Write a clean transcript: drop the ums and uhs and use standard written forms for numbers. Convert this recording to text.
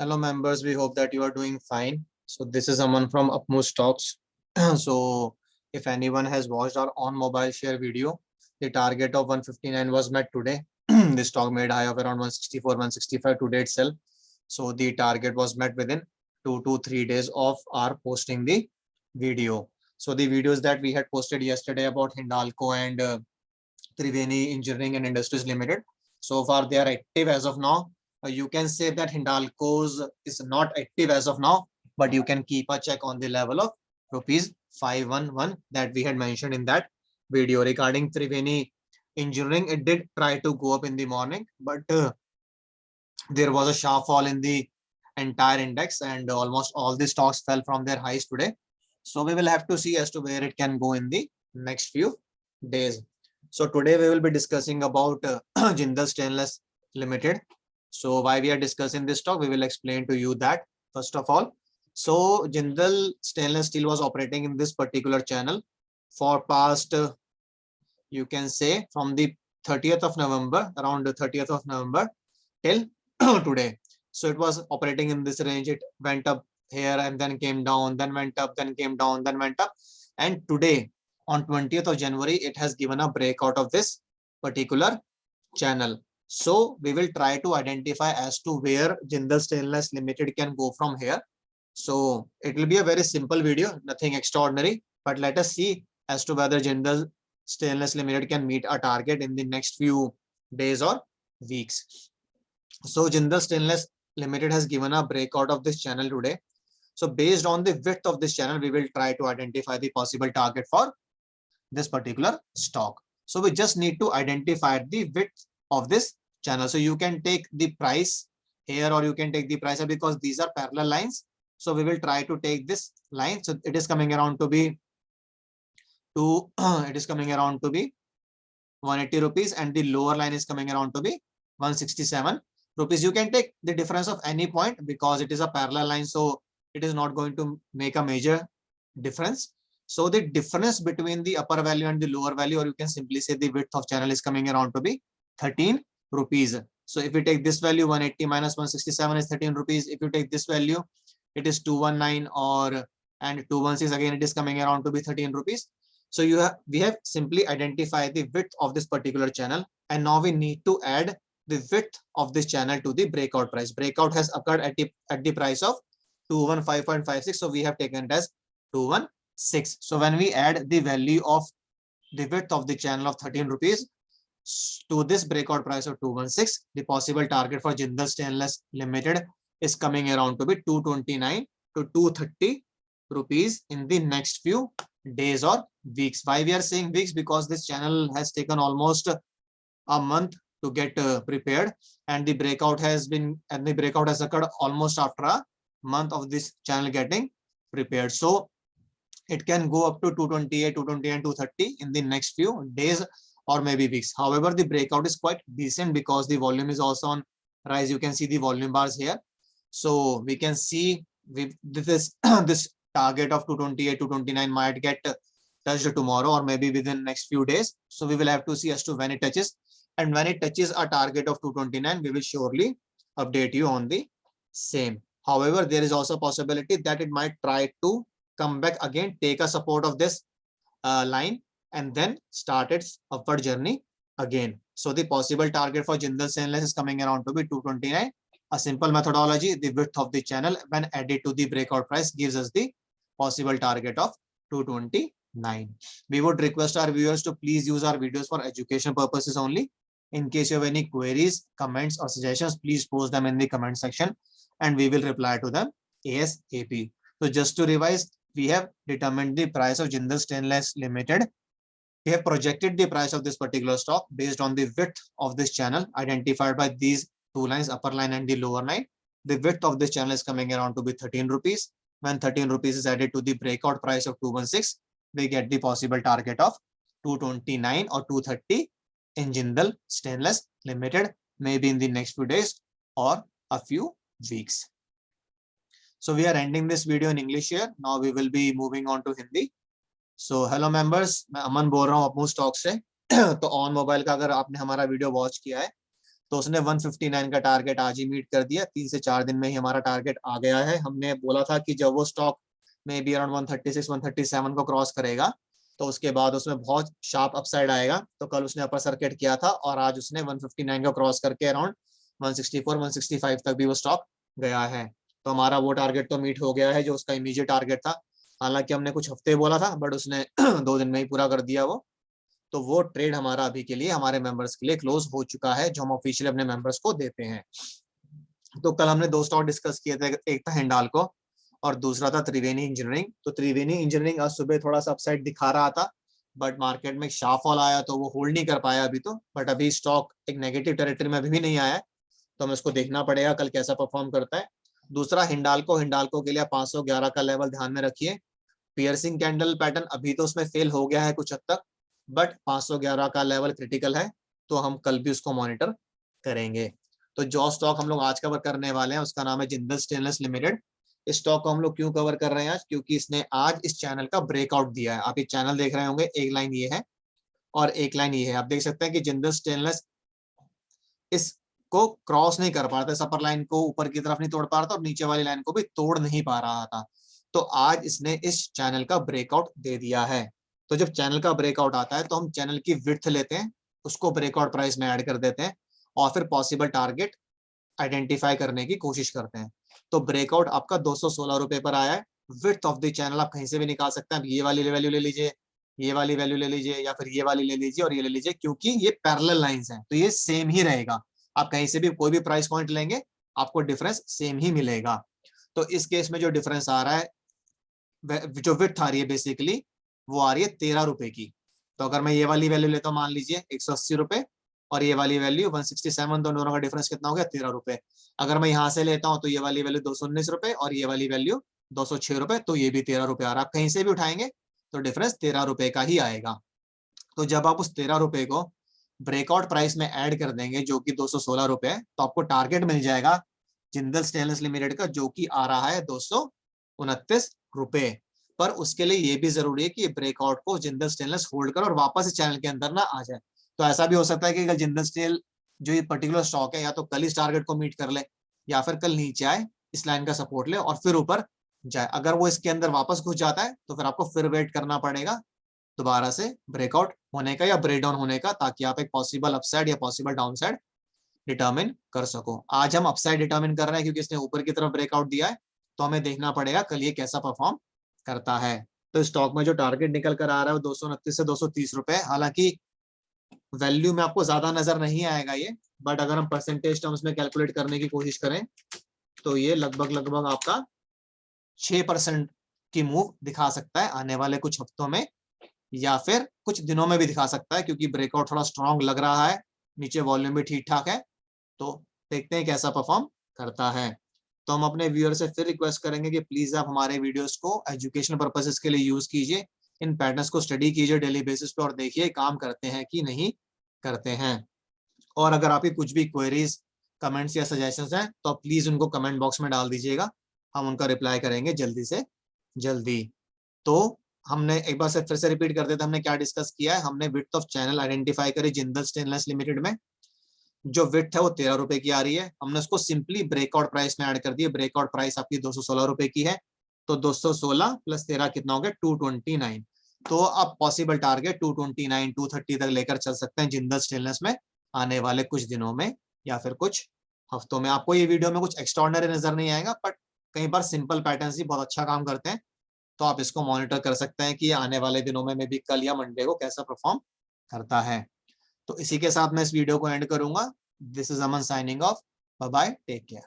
Hello members, we hope that you are doing fine. So this is Aman from Upmost Stocks. So if anyone has watched our on mobile share video, the target of 159 was met today. The stock made high of around 164, 165 today itself. So the target was met within 2 to 3 days of our posting the video. So the videos that we had posted yesterday about Hindalco and Triveni Engineering and Industries Limited, so far they are active as of now. You can say that Hindalco's is not active as of now, but you can keep a check on the level of rupees 511 that we had mentioned in that video. Regarding Triveni Engineering, it did try to go up in the morning, but there was a sharp fall in the entire index and almost all the stocks fell from their highs today. So we will have to see as to where it can go in the next few days. So today we will be discussing about Jindal Stainless Limited. So why we are discussing this stock, we will explain to you that first of all. So Jindal Stainless Steel was operating in this particular channel for past, you can say from the 30th of November, around the 30th of November till today. So it was operating in this range. It went up here and then came down, then went up, then came down, then went up. And today on 20th of January, it has given a breakout of this particular channel. So we will try to identify as to where Jindal Stainless Limited can go from here. So it will be a very simple video, nothing extraordinary, but let us see as to whether Jindal Stainless Limited can meet a target in the next few days or weeks. So Jindal Stainless Limited has given a breakout of this channel today. So based on the width of this channel, we will try to identify the possible target for this particular stock. So we just need to identify the width of this channel. So you can take the price here or you can take the price here because these are parallel lines. So we will try to take this line. So it is coming around to be it is coming around to be 180 rupees and the lower line is coming around to be 167 rupees. You can take the difference of any point because it is a parallel line. So it is not going to make a major difference. So the difference between the upper value and the lower value, or you can simply say the width of channel, is coming around to be 13 rupees. So if you take this value, 180 minus 167 is 13 rupees. If you take this value, it is 219 and 216, again it is coming around to be 13 rupees. So we have simply identified the width of this particular channel, and now we need to add the width of this channel to the breakout price. Breakout has occurred at the price of 215.56. So we have taken it as 216. So when we add the value of the width of the channel of 13 rupees to this breakout price of 216, the possible target for Jindal Stainless Limited is coming around to be 229 to 230 rupees in the next few days or weeks. Why we are saying weeks? Because this channel has taken almost a month to get prepared, and the breakout has occurred almost after a month of this channel getting prepared. So it can go up to 228, 220 and 230 in the next few days or maybe weeks. However, the breakout is quite decent because the volume is also on rise. You can see the volume bars here. So we can see this target of 228, 229 might get touched tomorrow or maybe within next few days. So we will have to see as to when it touches. And when it touches a target of 229, we will surely update you on the same. However, there is also a possibility that it might try to come back again, take a support of this line, and then start its upward journey again. So the possible target for Jindal Stainless is coming around to be 229. A simple methodology, the width of the channel when added to the breakout price gives us the possible target of 229. We would request our viewers to please use our videos for education purposes only. In case you have any queries, comments or suggestions, please post them in the comment section and we will reply to them ASAP. So just to revise, we have determined the price of Jindal Stainless Limited. We have projected the price of this particular stock based on the width of this channel identified by these two lines, upper line and the lower line. The width of this channel is coming around to be 13 rupees. When 13 rupees is added to the breakout price of 216, we get the possible target of 229 or 230 in Jindal Stainless Limited, maybe in the next few days or a few weeks. So we are ending this video in English here. Now we will be moving on to Hindi. So hello members, मैं अमन बोल रहा हूँ upmost stock से. तो on mobile का अगर आपने हमारा वीडियो वॉच किया है तो उसने 159 का टारगेट आज ही मीट कर दिया। 3 से 4 दिन में ही हमारा टारगेट आ गया है। हमने बोला था कि जब वो स्टॉक में भी अराउंड 136 137 को क्रॉस करेगा तो उसके बाद उसमें बहुत शार्प अपसाइड आएगा। तो कल उसने अपर सर्किट किया था और आज उसने 159 को क्रॉस करके अराउंड 164 165 तक भी वो स्टॉक गया है। तो हमारा वो टारगेट तो मीट हो गया है जो उसका इमीडिएट टारगेट था। हालांकि हमने कुछ हफ्ते बोला था बट उसने 2 दिन में ही पूरा कर दिया वो। तो वो ट्रेड हमारा अभी के लिए हमारे मेंबर्स के लिए क्लोज हो चुका है जो हम ऑफिशियली अपने मेंबर्स को देते हैं। तो कल हमने 2 स्टॉक डिस्कस किए थे, एक था हिंडाल्को और दूसरा था त्रिवेणी इंजीनियरिंग। तो त्रिवेणी इंजीनियरिंग आज सुबह थोड़ा सा अपसाइड दिखा रहा था बट मार्केट में शार्प फॉल आया तो वो होल्ड नहीं कर पाया अभी तो। बट अभी स्टॉक एक नेगेटिव टेरिटरी में अभी भी नहीं आया है तो हमें उसको देखना पड़ेगा कल कैसा परफॉर्म करता है। दूसरा हिंडाल्को, हिंडाल्को के लिए 511 का लेवल ध्यान में रखिए। पियर्सिंग कैंडल पैटर्न अभी तो उसमें फेल हो गया है कुछ हद तक बट 511 का लेवल क्रिटिकल है तो हम कल भी उसको मॉनिटर करेंगे। तो जो स्टॉक हम लोग आज कवर करने वाले हैं उसका नाम है जिंदल स्टेनलेस लिमिटेड। इस स्टॉक को हम लोग क्यों कवर कर रहे हैं आज, क्योंकि इसने आज इस चैनल का ब्रेकआउट दिया है। आप ये चैनल देख रहे होंगे, एक लाइन ये है और एक लाइन ये है। आप देख सकते हैं कि जिंदल स्टेनलेस इसको क्रॉस नहीं कर पा रहा था, इस अपर लाइन को ऊपर की तरफ नहीं तोड़ पा रहा था और नीचे वाली लाइन को भी तोड़ नहीं पा रहा था। तो आज इसने इस चैनल का ब्रेकआउट दे दिया है। तो जब चैनल का ब्रेकआउट आता है तो हम चैनल की विड्थ लेते हैं, उसको ब्रेकआउट प्राइस में ऐड कर देते हैं और फिर पॉसिबल टारगेट आइडेंटिफाई करने की कोशिश करते हैं। तो ब्रेकआउट आपका 216 रुपए पर आया है। विड्थ ऑफ द चैनल आप कहीं से भी निकाल सकते हैं। ये वाली वैल्यू ले लीजिए, ये वाली वैल्यू ले लीजिए या फिर ये वाली ले लीजिए और ये ले लीजिए, क्योंकि ये पैरेलल लाइंस हैं तो ये सेम ही रहेगा। आप कहीं से भी कोई भी प्राइस पॉइंट लेंगे आपको डिफरेंस सेम ही मिलेगा। तो इस केस में जो डिफरेंस आ रहा है, जो विड्थ आ रही है बेसिकली वो आ रही है 13 रुपए की। तो अगर मैं ये वाली वैल्यू लेता हूँ मान लीजिए 180 रुपए और ये वाली वैल्यू 167, दोनों का डिफरेंस कितना हो गया 13 रुपए। अगर मैं यहाँ से लेता हूँ तो ये वाली वैल्यू 219 रुपए और ये वाली वैल्यू 206 रुपए, तो ये भी 13 रुपए आ रहा है। आप कहीं से भी उठाएंगे तो डिफरेंस 13 रुपए का ही आएगा। तो जब आप उस 13 रुपए को ब्रेकआउट प्राइस में ऐड कर देंगे जो कि 216 रुपए है तो आपको टारगेट मिल जाएगा जिंदल स्टेनलेस लिमिटेड का जो कि आ रहा है 229 रुपए। पर उसके लिए ये भी जरूरी है कि ब्रेकआउट को जिंदल स्टेनलेस होल्ड कर और वापस इस चैनल के अंदर ना आ जाए। तो ऐसा भी हो सकता है कि अगर जिंदल स्टील जो ये पर्टिकुलर स्टॉक है या तो कल इस टारगेट को मीट कर ले या फिर कल नीचे आए, इस लाइन का सपोर्ट ले और फिर ऊपर जाए। अगर वो इसके अंदर वापस घुस जाता है तो फिर आपको फिर वेट करना पड़ेगा दोबारा से ब्रेकआउट होने का या ब्रेक डाउन होने का, ताकि आप एक पॉसिबल अपसाइड या पॉसिबल डाउनसाइड डिटर्मिन कर सको। आज हम अपसाइड डिटर्मिन कर रहे हैं क्योंकि इसने ऊपर की तरफ ब्रेकआउट दिया है। तो हमें देखना पड़ेगा कल ये कैसा परफॉर्म करता है। तो स्टॉक में जो टारगेट निकल कर आ रहा है वो 229 से 230 रुपए। हालांकि वैल्यू में आपको ज्यादा नजर नहीं आएगा ये, बट अगर हम परसेंटेज टर्म्स में कैलकुलेट करने की कोशिश करें तो ये लगभग लगभग आपका 6% की मूव दिखा सकता है आने वाले कुछ हफ्तों में या फिर कुछ दिनों में भी दिखा सकता है, क्योंकि ब्रेकआउट थोड़ा स्ट्रॉन्ग लग रहा है, नीचे वॉल्यूम भी ठीक ठाक है। तो देखते हैं कैसा परफॉर्म करता है। तो हम अपने व्यूअर से फिर रिक्वेस्ट करेंगे कि प्लीज आप हमारे वीडियोस को एजुकेशनल पर्पसेस के लिए यूज कीजिए, इन पैटर्न्स को स्टडी कीजिए डेली बेसिस पे और देखिए काम करते हैं कि नहीं करते हैं। और अगर आपकी कुछ भी क्वेरीज, कमेंट्स या सजेशंस हैं तो प्लीज उनको कमेंट बॉक्स में डाल दीजिएगा, हम उनका रिप्लाई करेंगे जल्दी से जल्दी। तो हमने एक बार से फिर से रिपीट कर देते, हमने क्या डिस्कस किया है। हमने विड्थ ऑफ चैनल आइडेंटिफाई करी जिंदल स्टेनलेस लिमिटेड में। जो विड्थ है वो 13 रुपए की आ रही है। हमने उसको सिंपली ब्रेकआउट प्राइस में ऐड कर दिया। ब्रेकआउट प्राइस आपकी 216 रुपए की है तो 216 प्लस 13 कितना हो गया 229। तो अब पॉसिबल टारगेट 229 230 तक लेकर चल सकते हैं जिंदल स्टेनलेस में आने वाले कुछ दिनों में या फिर कुछ हफ्तों में। आपको ये वीडियो में कुछ एक्स्ट्राऑर्डिनरी नजर नहीं आएगा, बट कई बार सिंपल पैटर्न्स ही बहुत अच्छा काम करते हैं। तो आप इसको मॉनिटर कर सकते हैं कि आने वाले दिनों में भी कल या मंडे को कैसा परफॉर्म करता है। तो इसी के साथ मैं इस वीडियो को एंड करूंगा। This is Aman signing off. Bye bye, take care.